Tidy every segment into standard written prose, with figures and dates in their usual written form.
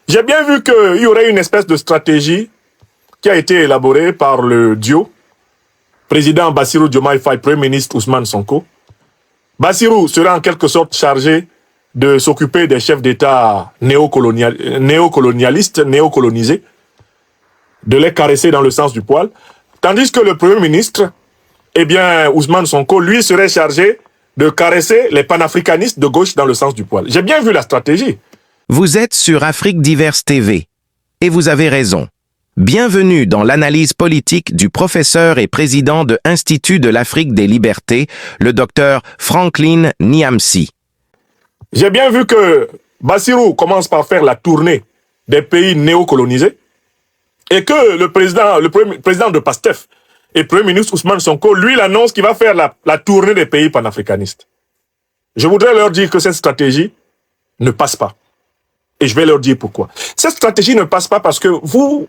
J'ai bien vu qu'il y aurait une espèce de stratégie qui a été élaborée par le duo président Bassirou Diomaye Faye, Premier ministre Ousmane Sonko. Bassirou sera en quelque sorte chargé de s'occuper des chefs d'État néocolonialistes, néocolonisés, de les caresser dans le sens du poil, tandis que le Premier ministre, eh bien, Ousmane Sonko, lui, serait chargé de caresser les panafricanistes de gauche dans le sens du poil. J'ai bien vu la stratégie. Vous êtes sur Afrique Diverse TV. Et vous avez raison. Bienvenue dans l'analyse politique du professeur et président de Institut de l'Afrique des Libertés, le docteur Franklin Nyamsi. J'ai bien vu que Bassirou commence par faire la tournée des pays néocolonisés et que le président de PASTEF et Premier ministre Ousmane Sonko, lui, il annonce qu'il va faire la tournée des pays panafricanistes. Je voudrais leur dire que cette stratégie ne passe pas. Et je vais leur dire pourquoi. Cette stratégie ne passe pas parce que vous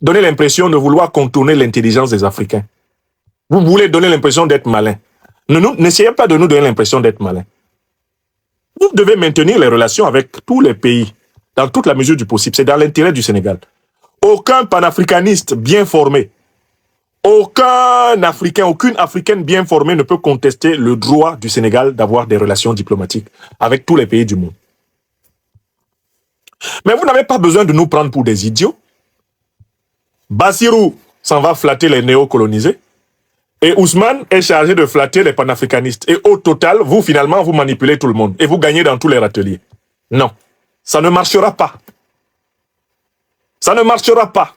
donnez l'impression de vouloir contourner l'intelligence des Africains. Vous voulez donner l'impression d'être malin. N'essayez pas de nous donner l'impression d'être malin. Vous devez maintenir les relations avec tous les pays, dans toute la mesure du possible. C'est dans l'intérêt du Sénégal. Aucun panafricaniste bien formé, aucun Africain, aucune Africaine bien formée ne peut contester le droit du Sénégal d'avoir des relations diplomatiques avec tous les pays du monde. Mais vous n'avez pas besoin de nous prendre pour des idiots. Bassirou s'en va flatter les néocolonisés et Ousmane est chargé de flatter les panafricanistes. Et au total, vous, finalement, vous manipulez tout le monde et vous gagnez dans tous les râteliers. Non, ça ne marchera pas. Ça ne marchera pas.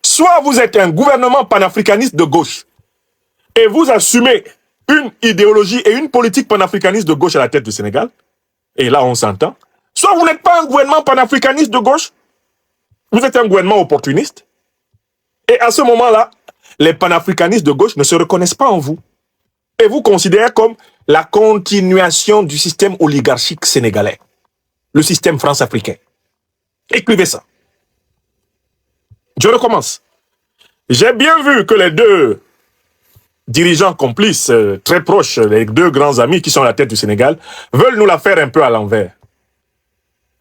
Soit vous êtes un gouvernement panafricaniste de gauche et vous assumez une idéologie et une politique panafricaniste de gauche à la tête du Sénégal, et là on s'entend. Soit vous n'êtes pas un gouvernement panafricaniste de gauche, vous êtes un gouvernement opportuniste, et à ce moment-là, les panafricanistes de gauche ne se reconnaissent pas en vous. Et vous considérez comme la continuation du système oligarchique sénégalais, le système france-africain. Écrivez ça. Je recommence. J'ai bien vu que les deux dirigeants complices, très proches, les deux grands amis qui sont à la tête du Sénégal, veulent nous la faire un peu à l'envers.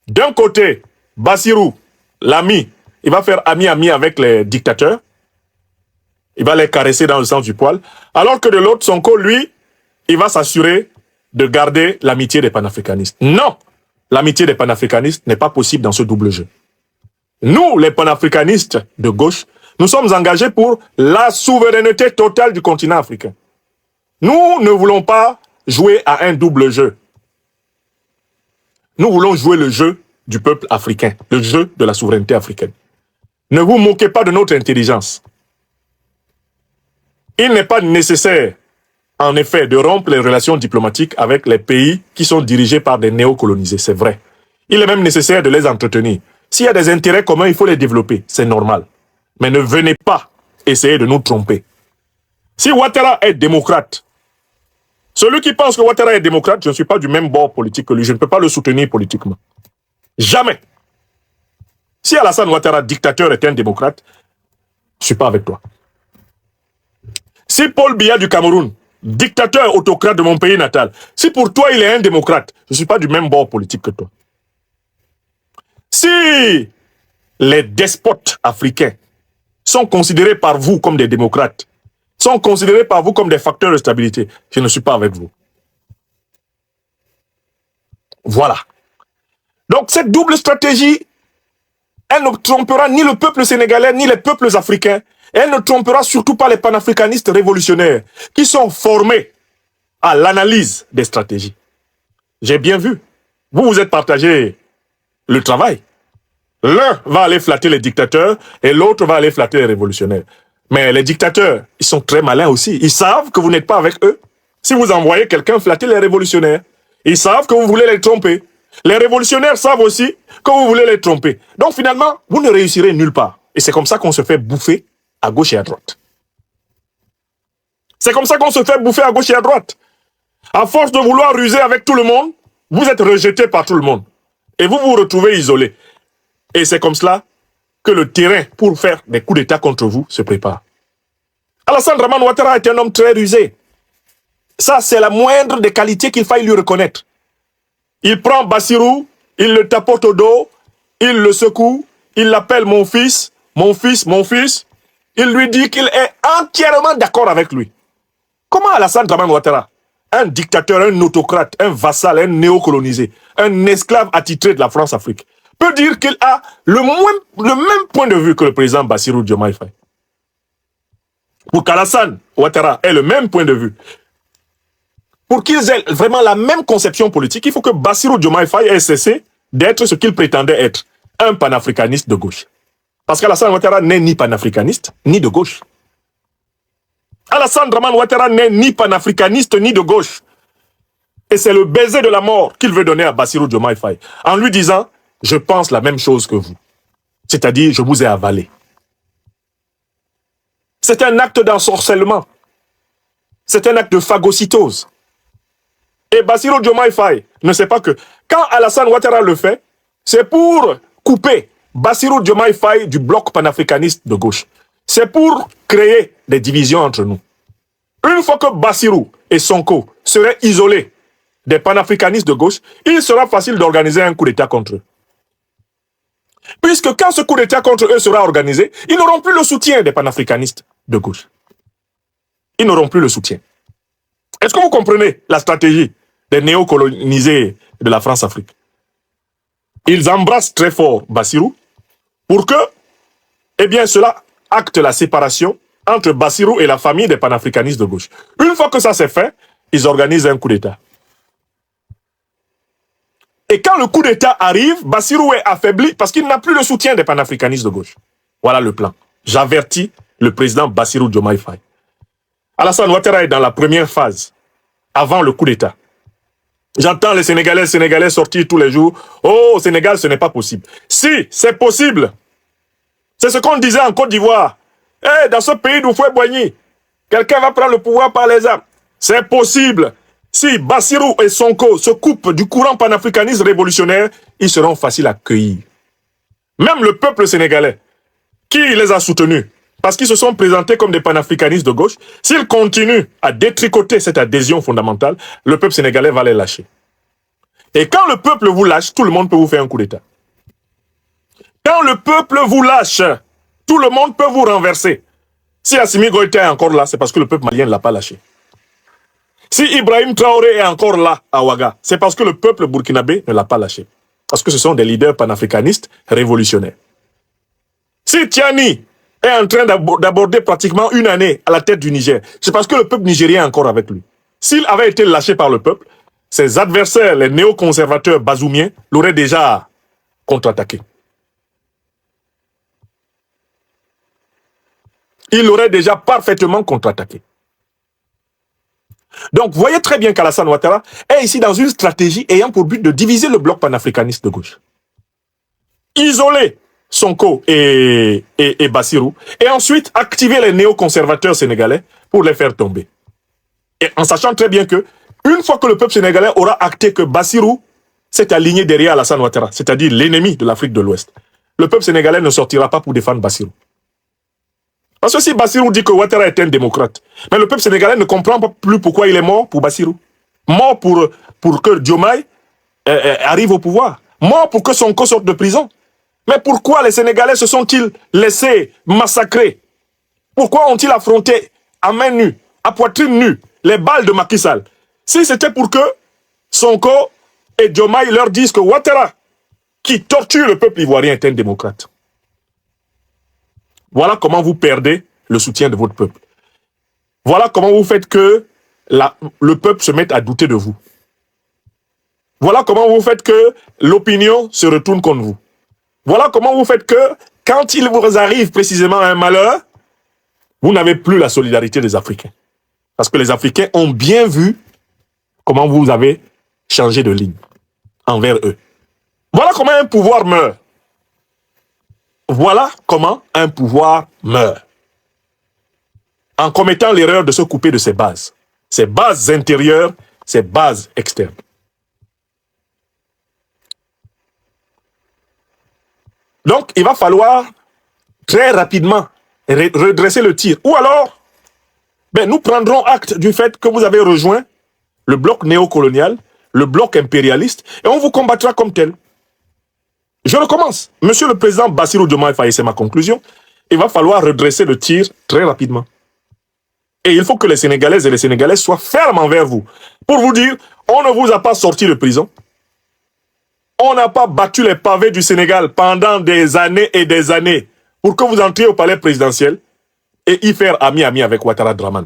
D'un côté, Bassirou, l'ami, il va faire ami-ami avec les dictateurs. Il va les caresser dans le sens du poil. Alors que de l'autre, Sonko, lui, il va s'assurer de garder l'amitié des panafricanistes. Non! L'amitié des panafricanistes n'est pas possible dans ce double jeu. Nous, les panafricanistes de gauche, nous sommes engagés pour la souveraineté totale du continent africain. Nous ne voulons pas jouer à un double jeu. Nous voulons jouer le jeu du peuple africain, le jeu de la souveraineté africaine. Ne vous moquez pas de notre intelligence. Il n'est pas nécessaire, en effet, de rompre les relations diplomatiques avec les pays qui sont dirigés par des néocolonisés, c'est vrai. Il est même nécessaire de les entretenir. S'il y a des intérêts communs, il faut les développer, c'est normal. Mais ne venez pas essayer de nous tromper. Si Ouattara est démocrate, celui qui pense que Ouattara est démocrate, je ne suis pas du même bord politique que lui, je ne peux pas le soutenir politiquement. Jamais. Si Alassane Ouattara, dictateur, est un démocrate, je ne suis pas avec toi. Si Paul Biya du Cameroun, dictateur autocrate de mon pays natal, si pour toi il est un démocrate, je ne suis pas du même bord politique que toi. Si les despotes africains sont considérés par vous comme des démocrates, sont considérés par vous comme des facteurs de stabilité, je ne suis pas avec vous. Voilà. Donc cette double stratégie, elle ne trompera ni le peuple sénégalais, ni les peuples africains. Et elle ne trompera surtout pas les panafricanistes révolutionnaires qui sont formés à l'analyse des stratégies. J'ai bien vu. Vous vous êtes partagé le travail. L'un va aller flatter les dictateurs et l'autre va aller flatter les révolutionnaires. Mais les dictateurs, ils sont très malins aussi. Ils savent que vous n'êtes pas avec eux. Si vous envoyez quelqu'un flatter les révolutionnaires, ils savent que vous voulez les tromper. Les révolutionnaires savent aussi que vous voulez les tromper. Donc finalement, vous ne réussirez nulle part. Et c'est comme ça qu'on se fait bouffer à gauche et à droite. C'est comme ça qu'on se fait bouffer à gauche et à droite. À force de vouloir ruser avec tout le monde, vous êtes rejeté par tout le monde. Et vous vous retrouvez isolé. Et c'est comme cela que le terrain pour faire des coups d'État contre vous se prépare. Alassane Draman Ouattara est un homme très rusé. Ça, c'est la moindre des qualités qu'il faille lui reconnaître. Il prend Bassirou, il le tapote au dos, il le secoue, il l'appelle mon fils, mon fils, mon fils. Il lui dit qu'il est entièrement d'accord avec lui. Comment Alassane Dramane Ouattara, un dictateur, un autocrate, un vassal, un néocolonisé, un esclave attitré de la France-Afrique, peut dire qu'il a le même point de vue que le président Bassirou Diomaye Faye? Pour qu'Alassane Ouattara ait le même point de vue, pour qu'ils aient vraiment la même conception politique, il faut que Bassirou Diomaye Faye ait cessé d'être ce qu'il prétendait être, un panafricaniste de gauche. Parce qu'Alassane Ouattara n'est ni panafricaniste, ni de gauche. Alassane Dramane Ouattara n'est ni panafricaniste, ni de gauche. Et c'est le baiser de la mort qu'il veut donner à Bassirou Diomaye Faye, en lui disant « Je pense la même chose que vous. » C'est-à-dire « Je vous ai avalé. » C'est un acte d'ensorcellement. C'est un acte de phagocytose. Et Bassirou Diomaye Faye ne sait pas que quand Alassane Ouattara le fait, c'est pour couper Bassirou Diomaye Faye du bloc panafricaniste de gauche. C'est pour créer des divisions entre nous. Une fois que Bassirou et Sonko seraient isolés des panafricanistes de gauche, il sera facile d'organiser un coup d'État contre eux. Puisque quand ce coup d'État contre eux sera organisé, ils n'auront plus le soutien des panafricanistes de gauche. Ils n'auront plus le soutien. Est-ce que vous comprenez la stratégie des néocolonisés de la France-Afrique? Ils embrassent très fort Bassirou pour que, eh bien, cela acte la séparation entre Bassirou et la famille des panafricanistes de gauche. Une fois que ça c'est fait, ils organisent un coup d'État. Et quand le coup d'État arrive, Bassirou est affaibli parce qu'il n'a plus le soutien des panafricanistes de gauche. Voilà le plan. J'avertis le président Bassirou Diomaye Faye. Alassane Ouattara est dans la première phase, avant le coup d'État. J'entends les Sénégalais sortir tous les jours. Oh, au Sénégal, ce n'est pas possible. Si, c'est possible. C'est ce qu'on disait en Côte d'Ivoire. Eh, dans ce pays d'Oufoué-Boigny, quelqu'un va prendre le pouvoir par les armes. C'est possible. Si Bassirou et Sonko se coupent du courant panafricaniste révolutionnaire, ils seront faciles à cueillir. Même le peuple sénégalais, qui les a soutenus, parce qu'ils se sont présentés comme des panafricanistes de gauche, s'ils continuent à détricoter cette adhésion fondamentale, le peuple sénégalais va les lâcher. Et quand le peuple vous lâche, tout le monde peut vous faire un coup d'État. Quand le peuple vous lâche, tout le monde peut vous renverser. Si Assimi Goïta est encore là, c'est parce que le peuple malien ne l'a pas lâché. Si Ibrahim Traoré est encore là à Ouaga, c'est parce que le peuple burkinabé ne l'a pas lâché. Parce que ce sont des leaders panafricanistes révolutionnaires. Si Tiani est en train d'aborder pratiquement une année à la tête du Niger, c'est parce que le peuple nigérien est encore avec lui. S'il avait été lâché par le peuple, ses adversaires, les néoconservateurs bazoumiens, l'auraient déjà contre-attaqué. Il l'aurait déjà parfaitement contre-attaqué. Donc, voyez très bien qu'Alassane Ouattara est ici dans une stratégie ayant pour but de diviser le bloc panafricaniste de gauche. Isoler Sonko et Bassirou, et ensuite activer les néoconservateurs sénégalais pour les faire tomber. Et en sachant très bien que, une fois que le peuple sénégalais aura acté que Bassirou s'est aligné derrière Alassane Ouattara, c'est-à-dire l'ennemi de l'Afrique de l'Ouest, le peuple sénégalais ne sortira pas pour défendre Bassirou. Parce que si Bassirou dit que Ouattara est un démocrate, mais le peuple sénégalais ne comprend pas plus pourquoi il est mort pour Bassirou. Mort pour que Diomaye arrive au pouvoir. Mort pour que Sonko sorte de prison. Mais pourquoi les Sénégalais se sont-ils laissés massacrer? Pourquoi ont-ils affronté à main nue, à poitrine nue, les balles de Macky Sall? Si c'était pour que Sonko et Diomaye leur disent que Ouattara, qui torture le peuple ivoirien, est un démocrate. Voilà comment vous perdez le soutien de votre peuple. Voilà comment vous faites que le peuple se mette à douter de vous. Voilà comment vous faites que l'opinion se retourne contre vous. Voilà comment vous faites que, quand il vous arrive précisément un malheur, vous n'avez plus la solidarité des Africains. Parce que les Africains ont bien vu comment vous avez changé de ligne envers eux. Voilà comment un pouvoir meurt. Voilà comment un pouvoir meurt. En commettant l'erreur de se couper de ses bases intérieures, ses bases externes. Donc, il va falloir très rapidement redresser le tir. Ou alors, nous prendrons acte du fait que vous avez rejoint le bloc néocolonial, le bloc impérialiste, et on vous combattra comme tel. Je recommence. Monsieur le Président Bassirou Diomaye Faye, c'est ma conclusion. Il va falloir redresser le tir très rapidement. Et il faut que les Sénégalaises et les Sénégalais soient fermes envers vous. Pour vous dire, on ne vous a pas sorti de prison. On n'a pas battu les pavés du Sénégal pendant des années et des années pour que vous entriez au palais présidentiel et y faire ami-ami avec Ouattara Draman.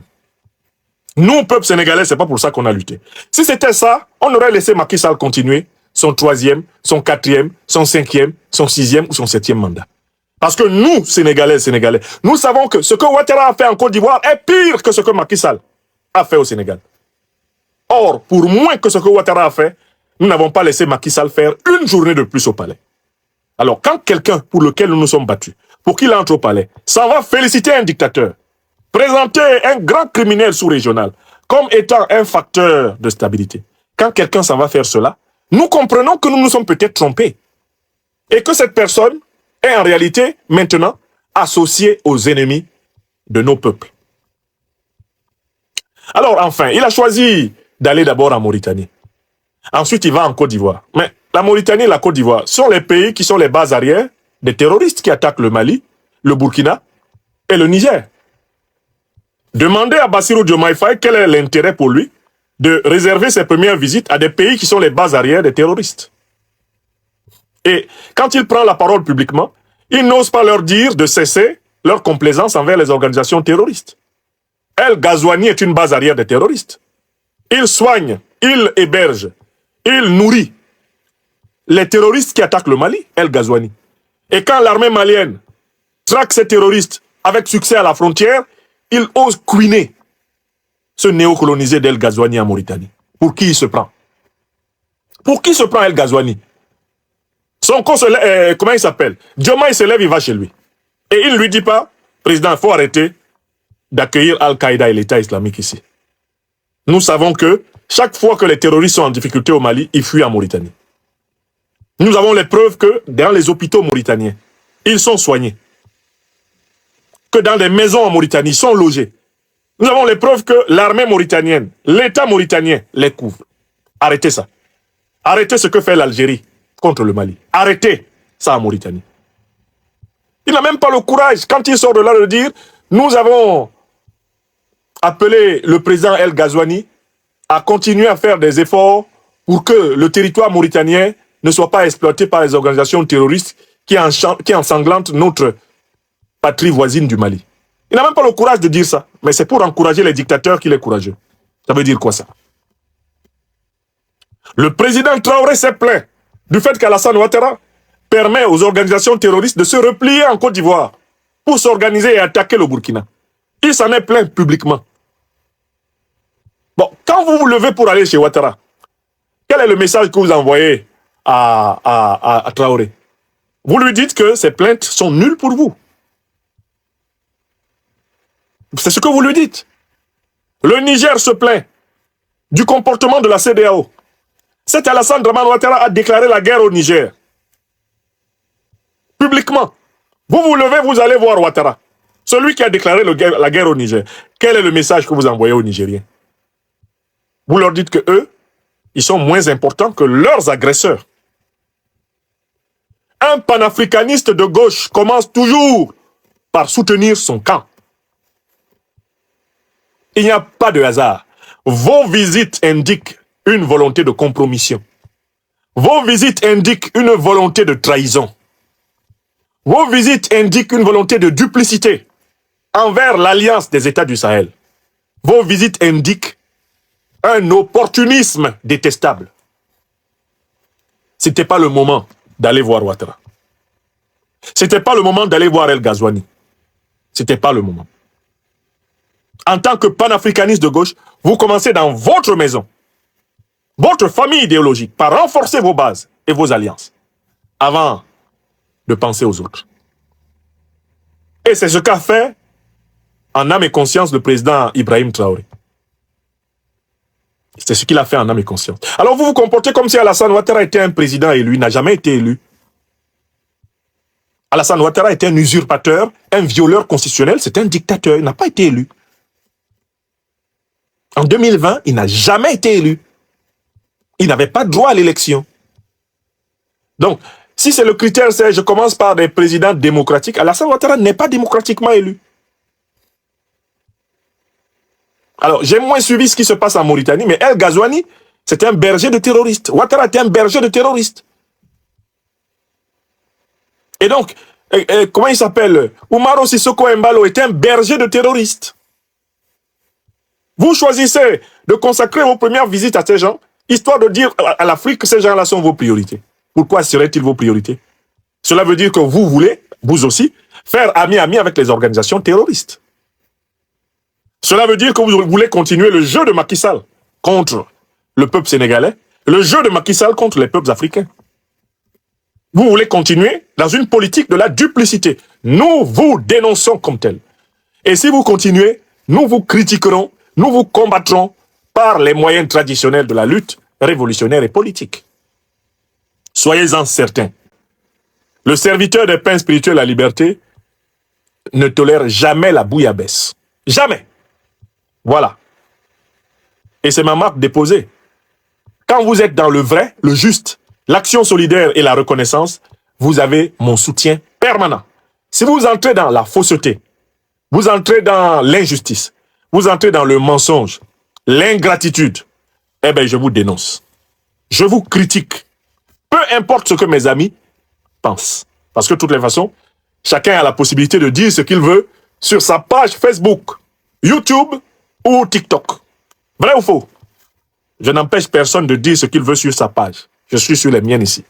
Nous, peuple sénégalais, c'est pas pour ça qu'on a lutté. Si c'était ça, on aurait laissé Macky Sall continuer son 3e, son 4e, son 5e, son 6e ou son 7e mandat. Parce que nous, Sénégalais, nous savons que ce que Ouattara a fait en Côte d'Ivoire est pire que ce que Macky Sall a fait au Sénégal. Or, pour moins que ce que Ouattara a fait, nous n'avons pas laissé Macky Sall faire une journée de plus au palais. Alors, quand quelqu'un pour lequel nous nous sommes battus, pour qu'il entre au palais, s'en va féliciter un dictateur, présenter un grand criminel sous-régional comme étant un facteur de stabilité, quand quelqu'un s'en va faire cela, nous comprenons que nous nous sommes peut-être trompés. Et que cette personne est en réalité, maintenant, associée aux ennemis de nos peuples. Alors, enfin, il a choisi d'aller d'abord en Mauritanie. Ensuite, il va en Côte d'Ivoire. Mais la Mauritanie et la Côte d'Ivoire sont les pays qui sont les bases arrières des terroristes qui attaquent le Mali, le Burkina et le Niger. Demandez à Bassirou Diomaye Faye quel est l'intérêt pour lui de réserver ses premières visites à des pays qui sont les bases arrières des terroristes. Et quand il prend la parole publiquement, il n'ose pas leur dire de cesser leur complaisance envers les organisations terroristes. El Ghazouani est une base arrière des terroristes. Il soigne, il héberge, il nourrit les terroristes qui attaquent le Mali, El Ghazouani. Et quand l'armée malienne traque ces terroristes avec succès à la frontière, il ose couiner ce néocolonisé d'El Ghazouani en Mauritanie. Pour qui il se prend? Pour qui se prend El Ghazouani? Son conseiller, comment il s'appelle? Diomaye se lève, il va chez lui. Et il ne lui dit pas, président, il faut arrêter d'accueillir Al-Qaïda et l'État islamique ici. Nous savons que chaque fois que les terroristes sont en difficulté au Mali, ils fuient en Mauritanie. Nous avons les preuves que dans les hôpitaux mauritaniens, ils sont soignés. Que dans des maisons en Mauritanie, ils sont logés. Nous avons les preuves que l'armée mauritanienne, l'État mauritanien les couvre. Arrêtez ça. Arrêtez ce que fait l'Algérie contre le Mali. Arrêtez ça en Mauritanie. Il n'a même pas le courage, quand il sort de là, de dire « Nous avons appelé le président El Ghazouani à continuer à faire des efforts pour que le territoire mauritanien ne soit pas exploité par les organisations terroristes qui ensanglantent notre patrie voisine du Mali. » Il n'a même pas le courage de dire ça. Mais c'est pour encourager les dictateurs qu'il est courageux. Ça veut dire quoi ça? Le président Traoré s'est plaint du fait qu'Alassane Ouattara permet aux organisations terroristes de se replier en Côte d'Ivoire pour s'organiser et attaquer le Burkina. Il s'en est plaint publiquement. Bon, quand vous vous levez pour aller chez Ouattara, quel est le message que vous envoyez à Traoré? Vous lui dites que ces plaintes sont nulles pour vous. C'est ce que vous lui dites. Le Niger se plaint du comportement de la CEDEAO. Cet Alassane Draman Ouattara a déclaré la guerre au Niger. Publiquement. Vous vous levez, vous allez voir Ouattara. Celui qui a déclaré la guerre au Niger. Quel est le message que vous envoyez aux Nigériens? Vous leur dites que eux, ils sont moins importants que leurs agresseurs. Un panafricaniste de gauche commence toujours par soutenir son camp. Il n'y a pas de hasard. Vos visites indiquent une volonté de compromission. Vos visites indiquent une volonté de trahison. Vos visites indiquent une volonté de duplicité envers l'alliance des États du Sahel. Vos visites indiquent un opportunisme détestable. Ce n'était pas le moment d'aller voir Ouattara. Ce n'était pas le moment d'aller voir El Ghazouani. Ce n'était pas le moment. En tant que panafricaniste de gauche, vous commencez dans votre maison, votre famille idéologique, par renforcer vos bases et vos alliances, avant de penser aux autres. Et c'est ce qu'a fait, en âme et conscience, le président Ibrahim Traoré. C'est ce qu'il a fait en âme et conscience. Alors vous vous comportez comme si Alassane Ouattara était un président élu, il n'a jamais été élu. Alassane Ouattara était un usurpateur, un violeur constitutionnel, c'est un dictateur, il n'a pas été élu. En 2020, il n'a jamais été élu. Il n'avait pas droit à l'élection. Donc, Si c'est le critère, c'est je commence par des présidents démocratiques, Alassane Ouattara n'est pas démocratiquement élu. Alors, j'ai moins suivi ce qui se passe en Mauritanie, mais El Ghazouani, c'était un berger de terroristes. Ouattara était un berger de terroristes. Et donc, comment il s'appelle? Oumaro Sissoko Embalo était un berger de terroristes. Vous choisissez de consacrer vos premières visites à ces gens, histoire de dire à l'Afrique que ces gens-là sont vos priorités. Pourquoi seraient-ils vos priorités? Cela veut dire que vous voulez, vous aussi, faire ami-ami avec les organisations terroristes. Cela veut dire que vous voulez continuer le jeu de Macky Sall contre le peuple sénégalais, le jeu de Macky Sall contre les peuples africains. Vous voulez continuer dans une politique de la duplicité. Nous vous dénonçons comme tel. Et si vous continuez, nous vous critiquerons, nous vous combattrons par les moyens traditionnels de la lutte révolutionnaire et politique. Soyez-en certains. Le serviteur des pains spirituels à la liberté ne tolère jamais la bouillabaisse. Jamais. Voilà. Et c'est ma marque déposée. Quand vous êtes dans le vrai, le juste, l'action solidaire et la reconnaissance, vous avez mon soutien permanent. Si vous entrez dans la fausseté, vous entrez dans l'injustice, vous entrez dans le mensonge, l'ingratitude, eh bien, je vous dénonce. Je vous critique. Peu importe ce que mes amis pensent. Parce que de toutes les façons, chacun a la possibilité de dire ce qu'il veut sur sa page Facebook, YouTube ou TikTok. Vrai ou faux? Je n'empêche personne de dire ce qu'il veut sur sa page. Je suis sur les miennes ici.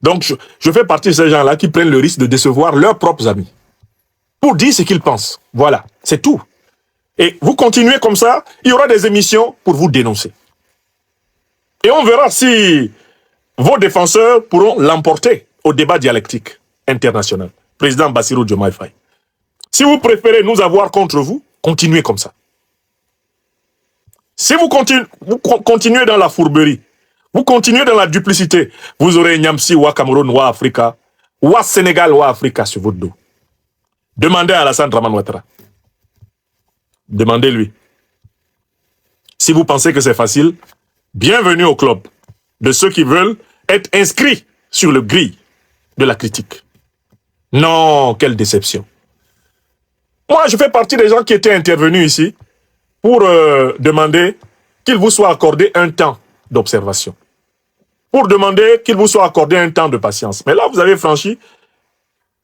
Donc, je fais partie de ces gens-là qui prennent le risque de décevoir leurs propres amis. Pour dire ce qu'ils pensent. Voilà, c'est tout. Et vous continuez comme ça, il y aura des émissions pour vous dénoncer. Et on verra si vos défenseurs pourront l'emporter au débat dialectique international. Président Bassirou Diomaye Faye. Si vous préférez nous avoir contre vous, continuez comme ça. Si vous continuez dans la fourberie, vous continuez dans la duplicité, vous aurez Nyamsi ou Cameroun ou Africa, ou Sénégal ou Africa sur votre dos. Demandez à Alassane Dramane Ouattara. Demandez-lui. Si vous pensez que c'est facile, bienvenue au club de ceux qui veulent être inscrits sur le grille de la critique. Non, quelle déception. Moi, je fais partie des gens qui étaient intervenus ici pour demander qu'il vous soit accordé un temps d'observation. Pour demander qu'il vous soit accordé un temps de patience. Mais là, vous avez franchi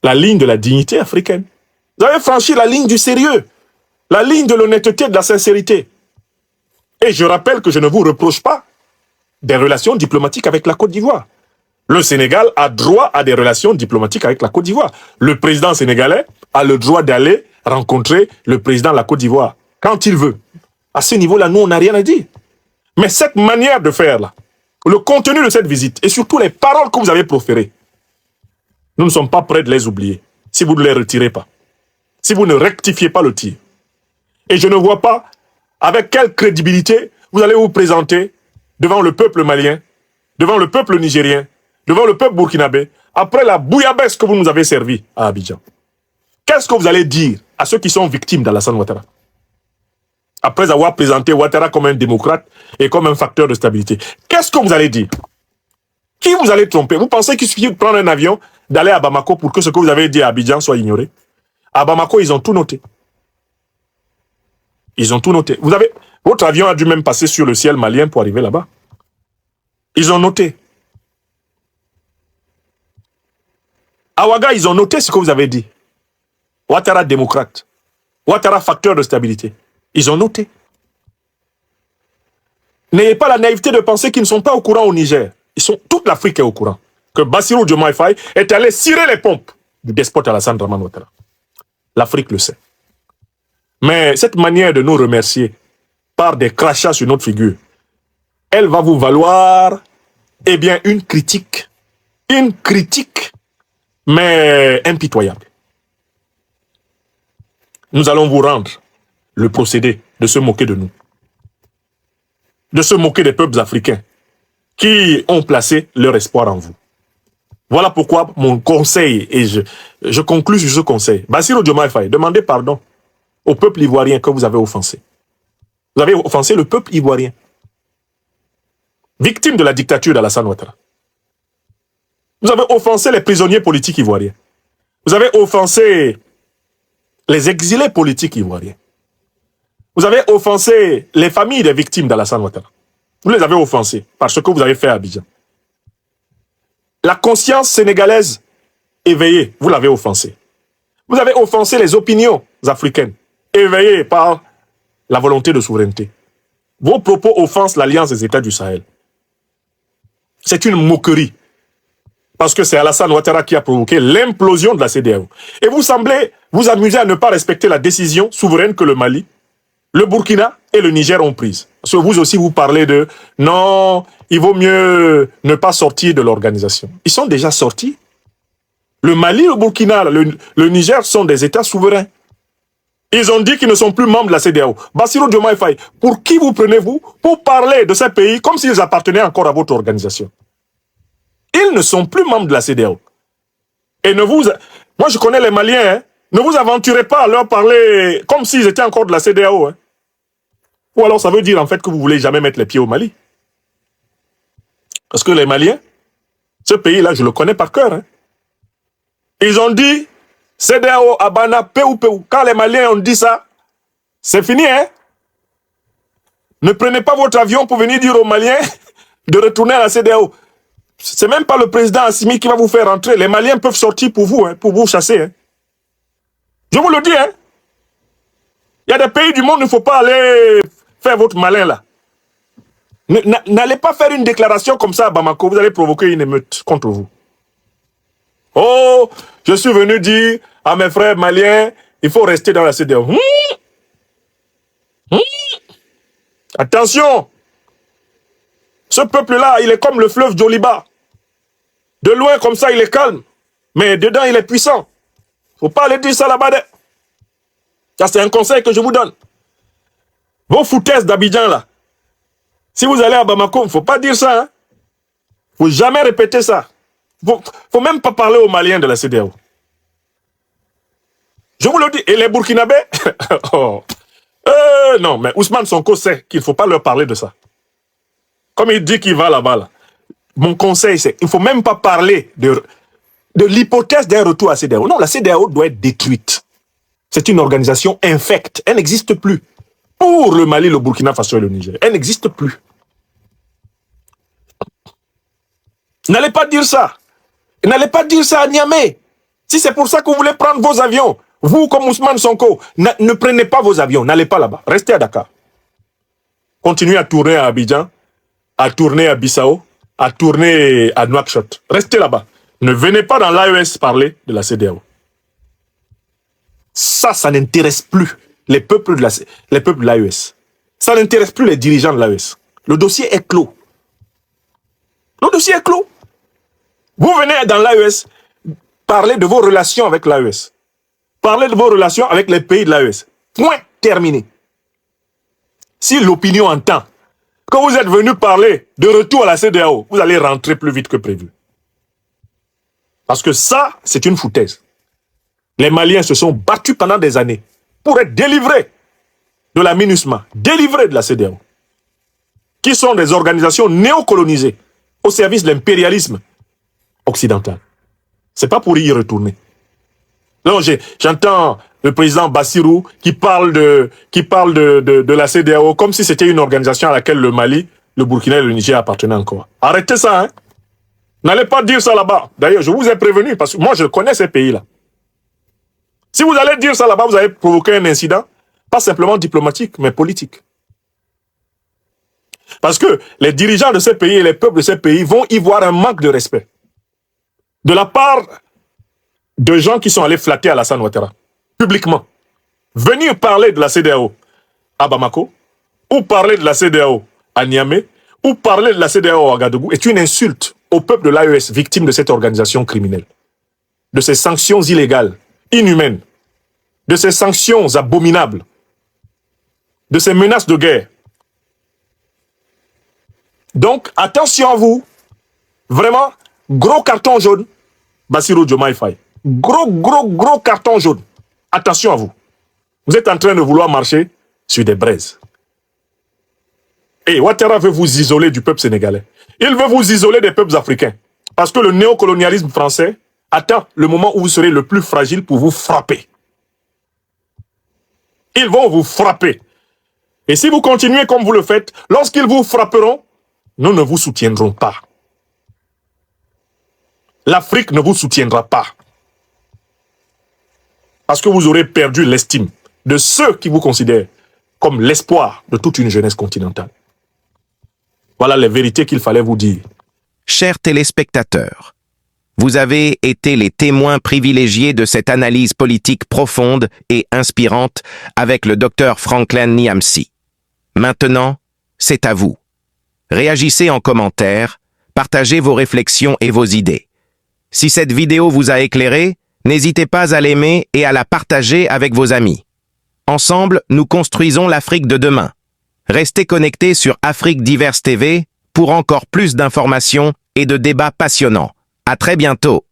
la ligne de la dignité africaine. Vous avez franchi la ligne du sérieux, la ligne de l'honnêteté, de la sincérité. Et je rappelle que je ne vous reproche pas des relations diplomatiques avec la Côte d'Ivoire. Le Sénégal a droit à des relations diplomatiques avec la Côte d'Ivoire. Le président sénégalais a le droit d'aller rencontrer le président de la Côte d'Ivoire quand il veut. À ce niveau-là, nous, on n'a rien à dire. Mais cette manière de faire, là, le contenu de cette visite, et surtout les paroles que vous avez proférées, nous ne sommes pas prêts de les oublier, si vous ne les retirez pas, si vous ne rectifiez pas le tir. Et je ne vois pas avec quelle crédibilité vous allez vous présenter devant le peuple malien, devant le peuple nigérien, devant le peuple burkinabé, après la bouillabaisse que vous nous avez servie à Abidjan. Qu'est-ce que vous allez dire à ceux qui sont victimes d'Alassane Ouattara? Après avoir présenté Ouattara comme un démocrate et comme un facteur de stabilité. Qu'est-ce que vous allez dire? Qui vous allez tromper? Vous pensez qu'il suffit de prendre un avion, d'aller à Bamako pour que ce que vous avez dit à Abidjan soit ignoré? À Bamako, ils ont tout noté. Ils ont tout noté. Votre avion a dû même passer sur le ciel malien pour arriver là-bas. Ils ont noté. À Ouaga, ils ont noté ce que vous avez dit. Ouattara démocrate. Ouattara facteur de stabilité. Ils ont noté. N'ayez pas la naïveté de penser qu'ils ne sont pas au courant au Niger. Toute l'Afrique est au courant. Que Bassirou Diomaye Faye est allé cirer les pompes du despote Alassane Dramane Ouattara. L'Afrique le sait. Mais cette manière de nous remercier par des crachats sur notre figure, elle va vous valoir, eh bien, une critique, mais impitoyable. Nous allons vous rendre le procédé de se moquer de nous, de se moquer des peuples africains qui ont placé leur espoir en vous. Voilà pourquoi mon conseil, et je conclus sur ce conseil. Bassirou Diomaye Faye, demandez pardon au peuple ivoirien que vous avez offensé. Vous avez offensé le peuple ivoirien, victime de la dictature d'Alassane Ouattara. Vous avez offensé les prisonniers politiques ivoiriens. Vous avez offensé les exilés politiques ivoiriens. Vous avez offensé les familles des victimes d'Alassane Ouattara. Vous les avez offensés par ce que vous avez fait à Abidjan. La conscience sénégalaise éveillée, vous l'avez offensée. Vous avez offensé les opinions africaines, éveillées par la volonté de souveraineté. Vos propos offensent l'Alliance des États du Sahel. C'est une moquerie. Parce que c'est Alassane Ouattara qui a provoqué l'implosion de la CEDEAO. Et vous semblez vous amuser à ne pas respecter la décision souveraine que le Mali, le Burkina et le Niger ont prise. Parce que vous aussi, vous parlez de « non, il vaut mieux ne pas sortir de l'organisation ». Ils sont déjà sortis. Le Mali, le Burkina, le Niger sont des États souverains. Ils ont dit qu'ils ne sont plus membres de la CEDEAO. Bassirou Diomaye Faye, pour qui vous prenez-vous pour parler de ces pays comme s'ils appartenaient encore à votre organisation? Ils ne sont plus membres de la CEDEAO. Et ne vous... Moi, je connais les Maliens. Hein. Ne vous aventurez pas à leur parler comme s'ils étaient encore de la CEDEAO. Hein. Ou alors, ça veut dire en fait que vous ne voulez jamais mettre les pieds au Mali. Parce que les Maliens, ce pays-là, je le connais par cœur. Hein. Ils ont dit CEDEAO, Abana, Peu. Quand les Maliens ont dit ça, c'est fini. Hein. Ne prenez pas votre avion pour venir dire aux Maliens de retourner à la CEDEAO. C'est même pas le président Assimi qui va vous faire rentrer. Les Maliens peuvent sortir pour vous chasser. Hein. Je vous le dis. Hein. Il y a des pays du monde où il ne faut pas aller faire votre malin là. N'allez pas faire une déclaration comme ça à Bamako. Vous allez provoquer une émeute contre vous. Oh, je suis venu dire à mes frères maliens, il faut rester dans la CEDEAO. Attention. Ce peuple-là, il est comme le fleuve Djoliba. De loin, comme ça, il est calme. Mais dedans, il est puissant. Faut pas aller dire ça là-bas. Ça, c'est un conseil que je vous donne. Vos foutaises d'Abidjan, là. Si vous allez à Bamako, il ne faut pas dire ça. Hein. Faut jamais répéter ça. Faut même pas parler aux Maliens de la CEDEAO. Je vous le dis. Et les Burkinabés oh. Non, mais Ousmane Sonko sait qu'il ne faut pas leur parler de ça. Comme il dit qu'il va là-bas, là. Mon conseil, c'est qu'il ne faut même pas parler de l'hypothèse d'un retour à la CEDEAO. Non, la CEDEAO doit être détruite. C'est une organisation infecte. Elle n'existe plus. Pour le Mali, le Burkina Faso et le Niger. Elle n'existe plus. N'allez pas dire ça. N'allez pas dire ça à Niamey. Si c'est pour ça que vous voulez prendre vos avions, vous comme Ousmane Sonko, ne prenez pas vos avions. N'allez pas là-bas. Restez à Dakar. Continuez à tourner à Abidjan, à tourner à Bissau, à tourner à Nouakchott. Restez là-bas. Ne venez pas dans l'AES parler de la CEDEAO. Ça n'intéresse plus les peuples de l'AES. Ça n'intéresse plus les dirigeants de l'AES. Le dossier est clos. Le dossier est clos. Vous venez dans l'AES parler de vos relations avec l'AES. Parler de vos relations avec les pays de l'AES. Point terminé. Si l'opinion entend que vous êtes venu parler de retour à la CEDEAO, vous allez rentrer plus vite que prévu. Parce que ça, c'est une foutaise. Les Maliens se sont battus pendant des années pour être délivrés de la MINUSMA, délivrés de la CEDEAO, qui sont des organisations néocolonisées au service de l'impérialisme occidental. C'est pas pour y retourner. Non, j'entends le président Bassirou qui parle de la CEDEAO comme si c'était une organisation à laquelle le Mali, le Burkina et le Niger appartenaient encore. Arrêtez ça, hein. N'allez pas dire ça là-bas. D'ailleurs, je vous ai prévenu parce que moi, je connais ces pays-là. Si vous allez dire ça là-bas, vous allez provoquer un incident, pas simplement diplomatique, mais politique. Parce que les dirigeants de ces pays et les peuples de ces pays vont y voir un manque de respect. De la part de gens qui sont allés flatter Alassane Ouattara, publiquement. Venir parler de la CEDEAO à Bamako, ou parler de la CEDEAO à Niamey, ou parler de la CEDEAO à Ouagadougou, est une insulte au peuple de l'AES, victime de cette organisation criminelle. De ces sanctions illégales, inhumaines, de ces sanctions abominables, de ces menaces de guerre. Donc, attention à vous. Vraiment, gros carton jaune, Bassirou Diomaye Faye. Gros carton jaune. Attention à vous. Vous êtes en train de vouloir marcher sur des braises. Et Ouattara veut vous isoler du peuple sénégalais. Il veut vous isoler des peuples africains. Parce que le néocolonialisme français attend le moment où vous serez le plus fragile pour vous frapper. Ils vont vous frapper. Et si vous continuez comme vous le faites, lorsqu'ils vous frapperont, nous ne vous soutiendrons pas. L'Afrique ne vous soutiendra pas. Parce que vous aurez perdu l'estime de ceux qui vous considèrent comme l'espoir de toute une jeunesse continentale. Voilà les vérités qu'il fallait vous dire. Chers téléspectateurs, vous avez été les témoins privilégiés de cette analyse politique profonde et inspirante avec le Dr Franklin Nyamsi. Maintenant, c'est à vous. Réagissez en commentaire, partagez vos réflexions et vos idées. Si cette vidéo vous a éclairé, n'hésitez pas à l'aimer et à la partager avec vos amis. Ensemble, nous construisons l'Afrique de demain. Restez connectés sur Afrique Diverse TV pour encore plus d'informations et de débats passionnants. À très bientôt.